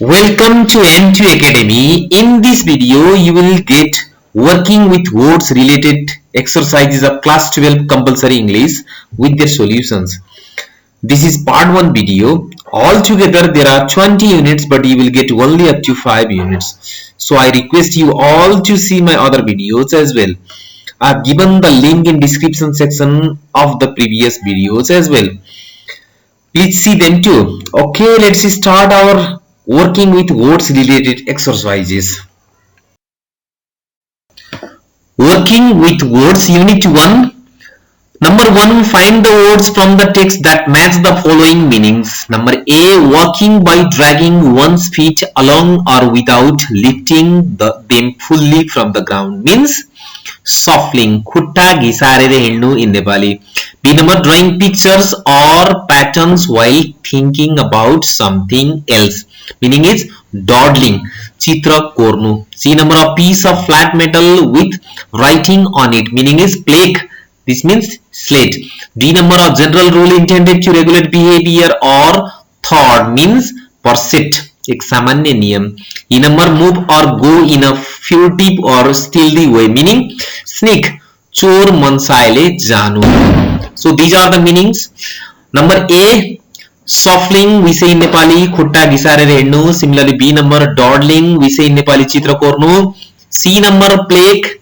Welcome to N2 Academy. In this video, you will get working with words related exercises of class 12 compulsory English with their solutions. This is part 1 video. Altogether, there are 20 units, but you will get only up to 5 units. So I request you all to see my other videos as well. I have given the link in description section of the previous videos as well. Please see them too. Okay, let's start our working with words related exercises. Working with words unit 1. Number 1, find the words from the text that match the following meanings. Number A, walking by dragging one's feet along or without lifting them fully from the ground means shuffling, खुट्टा घिसारेर हिँड्नु in Nepali. B number, drawing pictures or patterns while thinking about something else. Meaning is dawdling, chitra kornu. C number, a piece of flat metal with writing on it. Meaning is plaque. This means slate. D number, a general rule intended to regulate behavior or thought means percept. एक सामान्य नियम. E number, move or go in a furtive or stealthy way. Meaning sneak, चोर मनसायले जानु. So these are the meanings. Number A, shuffling we say in Nepali खुट्टा घिसारेर हिँड्नु. Similarly B number, dawdling we say in Nepali चित्र कोर्नु. C number, plaque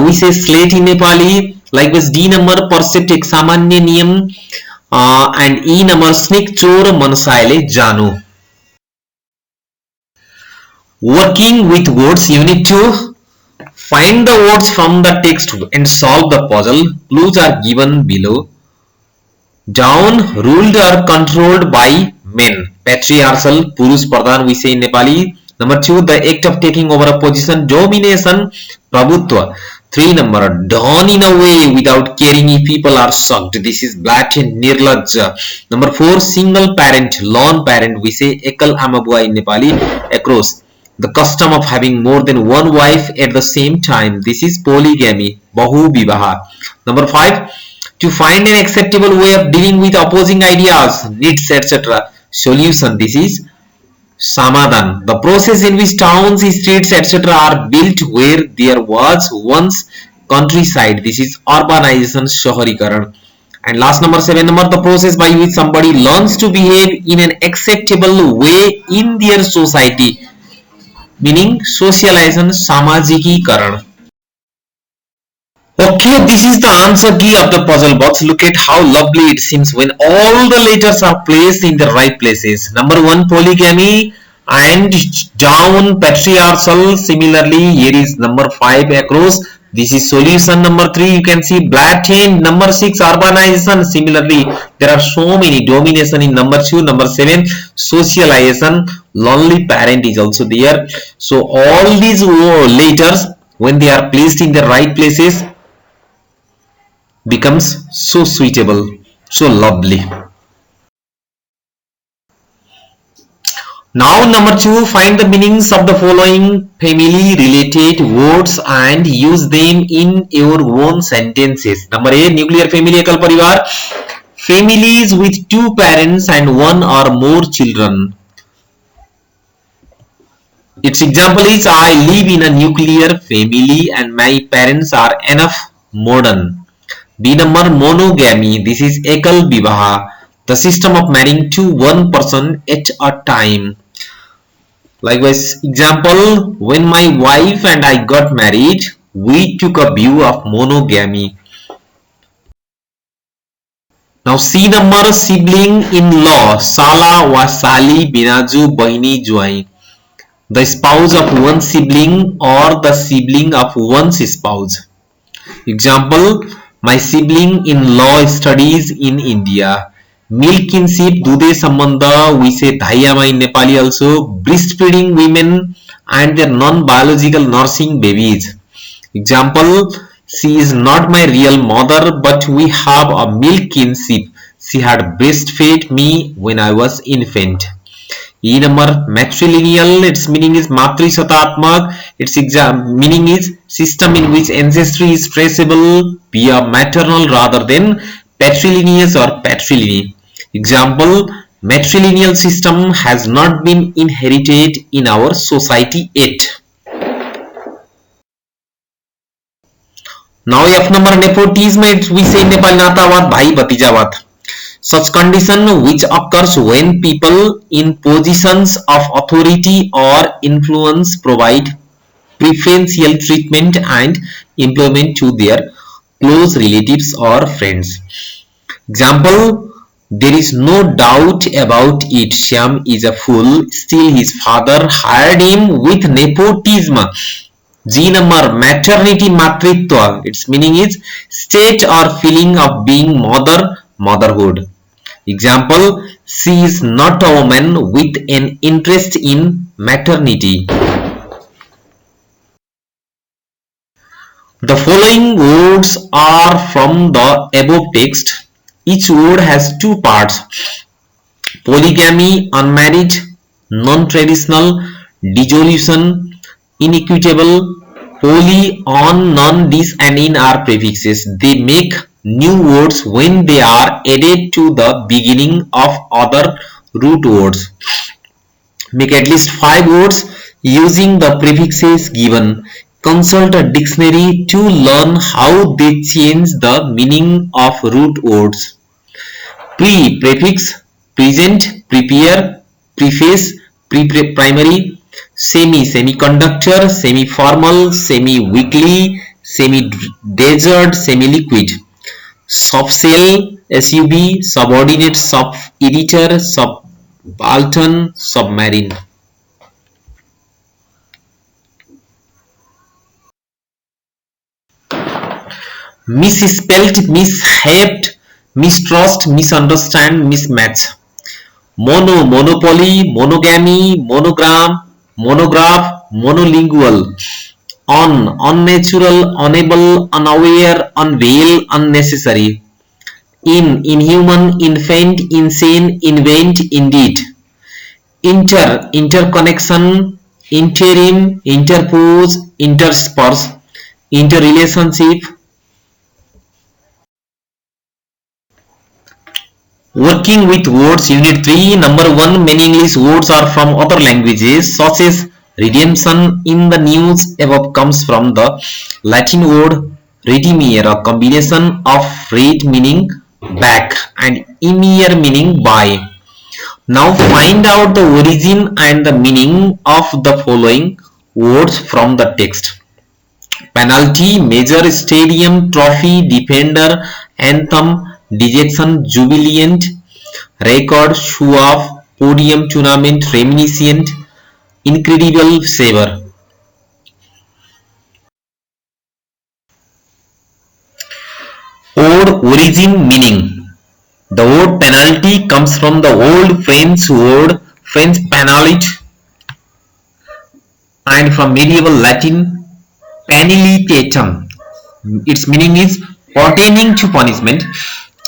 we say slate in Nepali. Likewise D number, percept एक सामान्य नियम. And E number, sneak चोर मनसायले जानु. Working with words unit 2. Find the words from the text and solve the puzzle. Clues are given below. Down, ruled or controlled by men. Patriarchal, Purush Pradhan we say in Nepali. Number 2, the act of taking over a position. Domination, Prabhutva. 3 number, done in a way without caring if people are shocked. This is blatant, nirlajja. Number 4, single parent, lone parent we say ekal amabua in Nepali. Across, the custom of having more than one wife at the same time. This is polygamy, bahu vivaha. Number 5, to find an acceptable way of dealing with opposing ideas, needs, etc. Solution, this is samadhan. The process in which towns, streets, etc. are built where there was once countryside. This is urbanization, shaharikaran. And last number 7 number, the process by which somebody learns to behave in an acceptable way in their society. Meaning socialization, samajikikaran. Okay, this is the answer key of the puzzle box. Look at how lovely it seems when all the letters are placed in the right places. Number 1, polygamy, and down, patriarchal. Similarly, here is number 5, across. This is solution. Number 3, you can see blatant. Number 6, urbanization. Similarly, there are so many. Domination in number 2. Number 7, socialization. Lonely parent is also there. So all these letters, when they are placed in the right places, becomes so suitable, so lovely. Now number 2, find the meanings of the following family related words and use them in your own sentences. Number A, nuclear family, ekal parivar, families with 2 parents and 1 or more children. Its example is, I live in a nuclear family and my parents are enough modern. B number, monogamy. This is ekal vivaha, the system of marrying to one person at a time. Likewise, example, when my wife and I got married, we took a view of monogamy. Now C number, sibling-in-law, sala wa sali, binaju, bahini, juai. The spouse of one sibling or the sibling of one's spouse. Example, my sibling-in-law studies in India. Milk kinship, dude sambandha, we say dhaiyama in Nepali also. Breastfeeding women and their non-biological nursing babies. Example, she is not my real mother, but we have a milk kinship. She had breastfed me when I was infant. E number, matrilineal, its meaning is matri satatmak. Its meaning is system in which ancestry is traceable via maternal rather than patrilineage or patrilineal. Example, Matrilineal system has not been inherited in our society yet. Now F number nepotism, we say Nepal Natawat Bhai Bhatijawat. Such condition which occurs when people in positions of authority or influence provide preferential treatment and employment to their close relatives or friends. Example, there is no doubt about it, Shyam is a fool, still his father hired him with nepotism. G number, maternity matritva, its meaning is state or feeling of being motherhood. Example, she is not a woman with an interest in maternity. The following words are from the above text. Each word has two parts: polygamy, unmarried, non-traditional, dissolution, inequitable. Poly, on, non, dis and in are prefixes. They make new words when they are added to the beginning of other root words. Make at least 5 words using the prefixes given. Consult a dictionary to learn how they change the meaning of root words. Pre, prefix, present, prepare, preface, primary, semi, semiconductor, semi-formal, semi-weekly, semi-desert, semi-liquid. Subshell, SUB, subordinate, sub-editor, subaltern, submarine. Misspelled, misshaped, mistrust, misunderstand, mismatch. Mono, monopoly, monogamy, monogram, monograph, monolingual. On, unnatural, unable, unaware, unveil, unnecessary. In, inhuman, infant, insane, invent, indeed. Inter, interconnection, interim, interpose, intersperse, interrelationship. Working with words, unit 3, number 1, many English words are from other languages, such as redemption in the news above comes from the Latin word redimere, a combination of red meaning back and emere meaning by. Now find out the origin and the meaning of the following words from the text. Penalty, major, stadium, trophy, defender, anthem, dejection, jubilant, record, show off, podium, tournament, reminiscent, incredible, savor. Word origin, meaning. The word penalty comes from the old French word French penalit and from medieval Latin penalitatum. Its meaning is pertaining to punishment.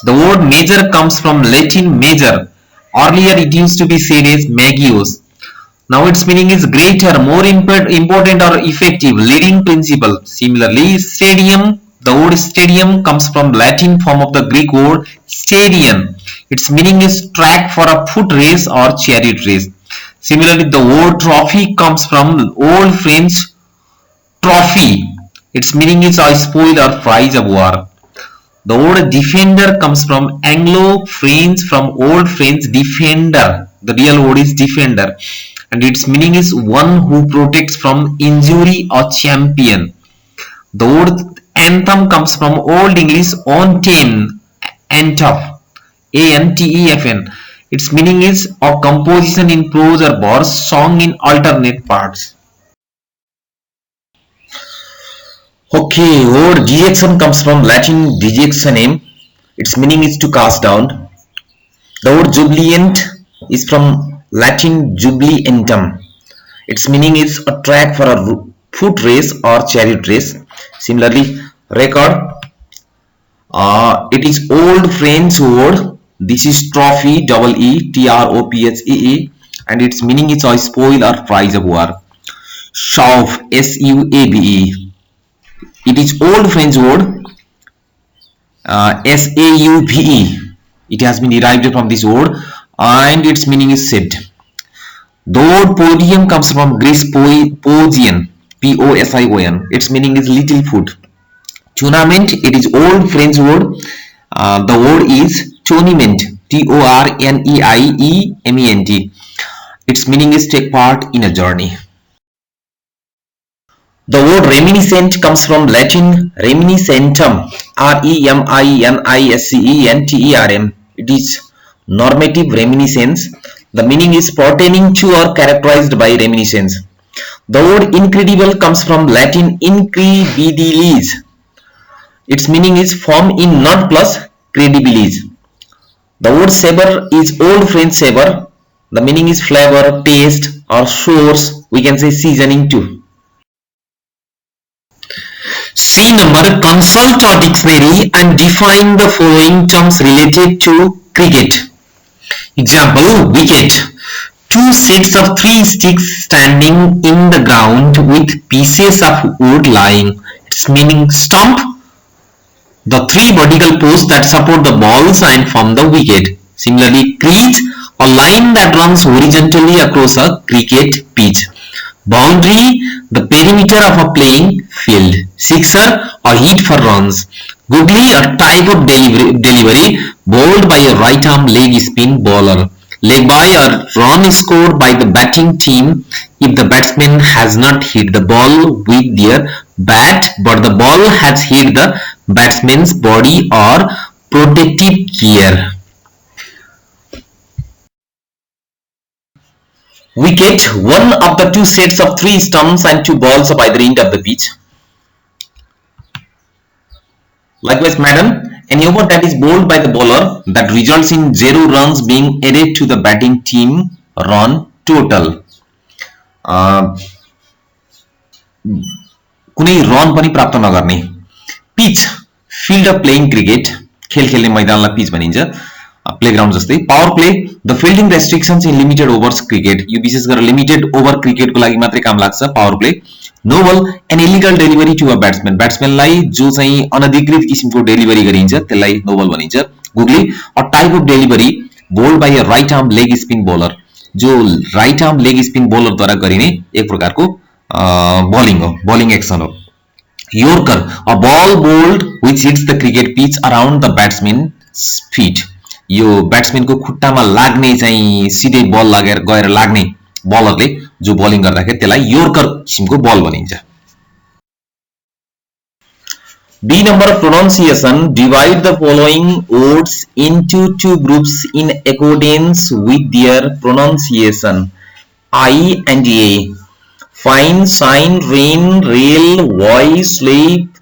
The word major comes from Latin major. Earlier it used to be said as magius. Now its meaning is greater, more important or effective, leading principle. Similarly, stadium, the word stadium comes from Latin form of the Greek word stadion. Its meaning is track for a foot race or chariot race. Similarly, the word trophy comes from Old French trophy. Its meaning is a spoil or prize of war. The word defender comes from Anglo-French from Old French defender. The real word is defender. And its meaning is one who protects from injury or champion. The word anthem comes from Old English anthem, antef, A-N-T-E-F-N. Its meaning is a composition in prose or verse, song in alternate parts. Okay, word dejection comes from Latin dejectionem. Its meaning is to cast down. The word jubilant is from Latin jubilentum. Its meaning is a track for a foot race or chariot race. Similarly, record. It is Old French word. This is trophy, double E, T-R-O-P-H-E-E, and its meaning is a spoil or prize of war. Sauve, S-U-A-V-E. It is Old French word, S-A-U-V-E. It has been derived from this word. and its meaning is saved. The word podium comes from Greek podion, P-O-S-I-O-N. Its meaning is little foot. Tournament, it is old French word. The word is tournament, T-O-R-N-E-I-E-M-E-N-T. Its meaning is take part in a journey. The word reminiscent comes from Latin reminiscentum, R-E-M-I-N-I-S-C-E-N-T-E-R-M. It is normative reminiscence. The meaning is pertaining to or characterized by reminiscence. The word incredible comes from Latin incredibilis. Its meaning is form in not plus credibilis. The word savor is old French savor. The meaning is flavor, taste, or source. We can say seasoning too. C number, consult a dictionary and define the following terms related to cricket. Example, wicket. Two sets of three sticks standing in the ground with pieces of wood lying. Its meaning stump. The three vertical posts that support the balls and form the wicket. Similarly, crease, a line that runs horizontally across a cricket pitch. Boundary, the perimeter of a playing field. Sixer, a hit for runs. Googly, a type of delivery bowled by a right arm leg spin bowler. Leg by, a run scored by the batting team if the batsman has not hit the ball with their bat but the ball has hit the batsman's body or protective gear. Wicket, one of the two sets of three stumps and two balls of either end of the pitch. Likewise, madam, an over that is bowled by the bowler that results in 0 runs being added to the batting team run total. कुनै run पनि प्राप्त नगर्ने. Pitch, field of playing cricket, खेल खेल्ने मैदानलाई pitch भनिन्छ, playground जस्तै. Power play, the fielding restrictions in limited overs cricket. यो विशेष गरेर लिमिटेड ओभर क्रिकेटको लागि मात्रै काम लाग्छ power play. No ball, an illegal delivery to a batsman. ब्याट्सम्यानलाई जो चाहिँ अनधिकृत किसिमको डेलिभरी गरिन्छ त्यसलाई नो बल भनिन्छ. Googly, a type of delivery bowled by a right arm leg spin bowler. जो राइट आर्म लेग स्पिन बॉलरद्वारा गरिने एक प्रकारको बॉलिङ हो, बॉलिङ एक्सन हो. Yorker, a ball bowled which hits the cricket pitch around the batsman's feet. यो ब्याट्सम्यानको खुट्टामा लाग्ने चाहिँ सिधै बल गएर लाग्ने बलरले जो बलिङ गर्दाखेरि त्यसलाई योर्कर किसिमको बल भनिन्छ. B number, pronunciation. Divide the following words into two groups in accordance with their pronunciation. I and A. Fine, shine, rain, rail, voice, sleep,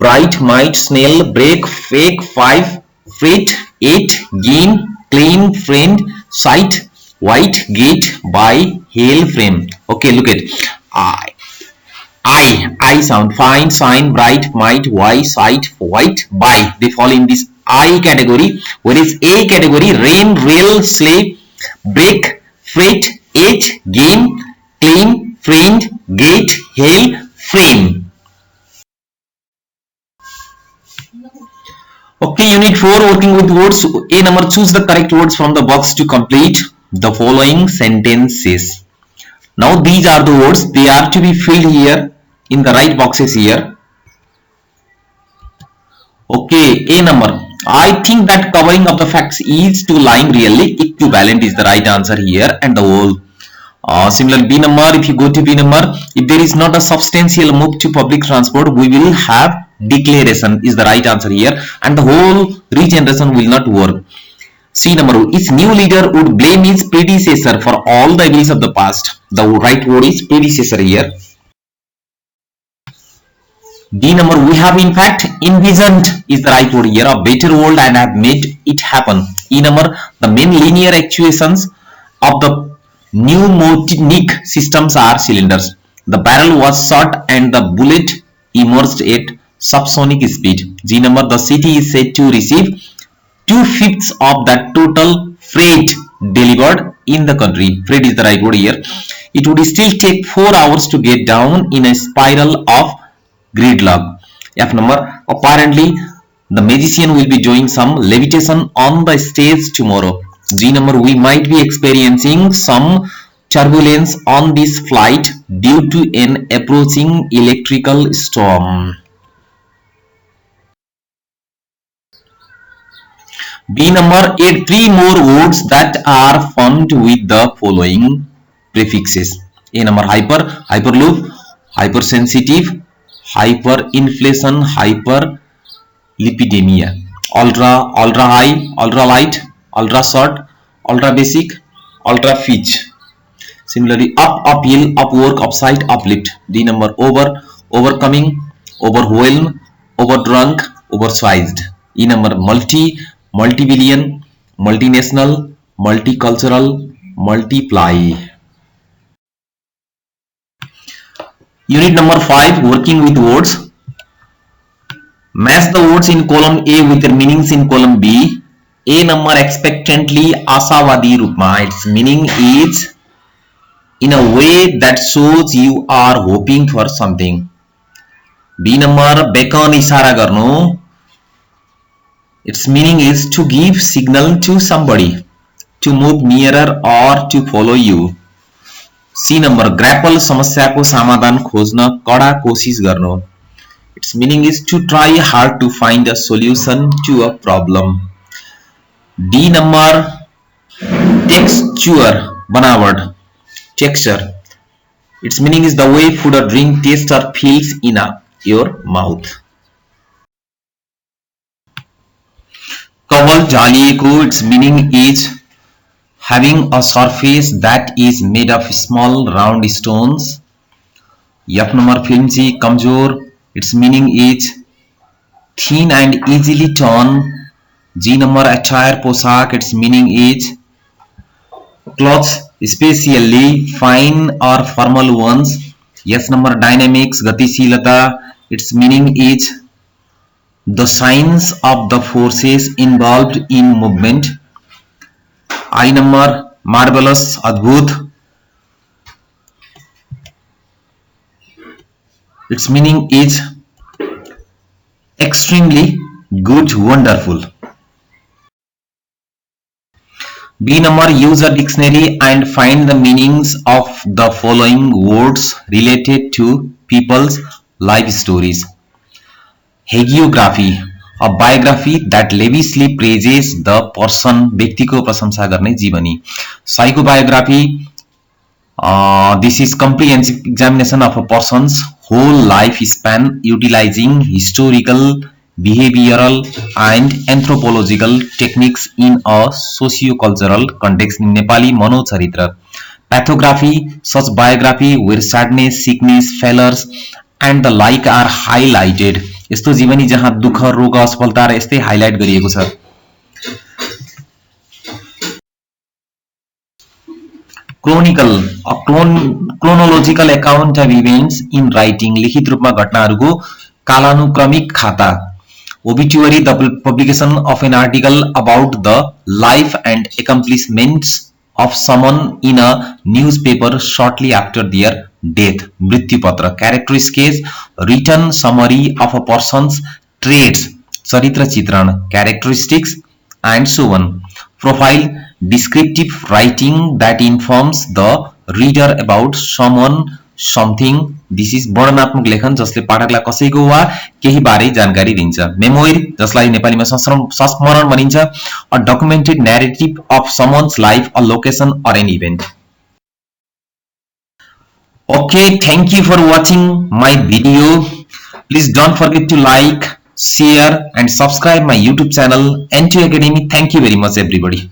bright, might, snail, break, fake, five, freight, eight, gain, clean, friend, sight, white, gate, buy, hail, frame. Okay, look at I sound. Fine, shine, bright, might, wise, sight, white, buy. They fall in this I category. Whereas A category, rain, rail, slave, break, freight, eight, gain, clean, friend, gate, hail, frame. Okay, unit 4, working with words. A number, choose the correct words from the box to complete the following sentences. Now these are the words. They are to be filled here in the right boxes here. Okay, A number. I think that covering of the facts is to lying really equivalent is the right answer here and the whole. Similar, B number, if you go to B number, if there is not a substantial move to public transport, we will have declaration is the right answer here and the whole regeneration will not work. C number, its new leader would blame his predecessor for all the evils of the past. The right word is predecessor here. D number, we have in fact envisioned is the right word here, a better world and have made it happen. E number, the main linear actuations of the pneumonic systems are cylinders. The barrel was shot and the bullet emerged at subsonic speed. G number, the city is said to receive 2/5 of the total freight delivered in the country. Freight is the right word here. It would still take 4 hours to get down in a spiral of gridlock. F number, apparently the magician will be doing some levitation on the stage tomorrow. G number, we might be experiencing some turbulence on this flight due to an approaching electrical storm. B number, add 3 more words that are formed with the following prefixes. A number, hyper, hyperloop, hypersensitive, hyperinflation, hyperlipidemia. Ultra, ultra high, ultra light, ultra short, ultra basic, ultra pitch. Similarly, up, uphill, upwork, upside, uplift. D number, over, overcoming, overwhelmed, overdrunk, oversized. E number, multi, multi-billion, multinational, multicultural, multiply. Unit number 5, working with words. Match the words in column A with their meanings in column B. A number, expectantly, आशावादी रूपमा. Its meaning is in a way that shows you are hoping for something. B number, beckon, इशारा गर्नु. Its meaning is to give signal to somebody, to move nearer or to follow you. C number, grapple, समस्याको समाधान खोज्न कडा कोशिश गर्नु. Its meaning is to try hard to find a solution to a problem. D number, texture, बनावट, texture. Its meaning is the way food or drink tastes or feels in your mouth. Cover, झालिएको. Its meaning is having a surface that is made of small round stones. F number, flimsy, kamjor. Its meaning is thin and easily torn. G number, attire, पोशाक. Its meaning is clothes, especially fine or formal ones. S number, dynamics, गतिशीलता. Its meaning is the science of the forces involved in movement. I number, marvelous, अद्भुत. Its meaning is extremely good, wonderful. B number, use a dictionary and find the meanings of the following words related to people's life stories. Hagiography, a biography that lavishly praises the person, व्यक्ति को प्रशंसा गर्ने जीवनी. Psychobiography, this is comprehensive examination of a person's whole life span utilizing historical, behavioral and anthropological techniques in a socio-cultural context. Nepali मनोचरित्र. Pathography, such biography where sadness, sickness, failures and the like are highlighted. यस्तो जीवनी जहाँ दुःख, रोग, असफलता र यस्तै highlight गरिएको छ. Chronicle, a chronological account of events in writing. लिखित रूपमा घटनाहरूको कालानुक्रमिक खाता. Obituary, the publication of an article about the life and accomplishments of someone in a newspaper shortly after their death. मृत्युपत्र. Character sketch, written summary of a person's traits. चरित्र चित्रण, characteristics and so on. Profile, descriptive writing that informs the reader about someone, something. This is वर्णनात्मक लेखन जसले पाठकलाई कसैको वा केही बारे जानकारी दिन्छ. मेमोइर, जसलाई नेपालीमा संस्मरण भनिन्छ. A documented narrative of someone's life, a location or an event. Okay, thank you for watching my video. Please don't forget to like, share and subscribe my YouTube channel N2 Academy. Thank you very much everybody.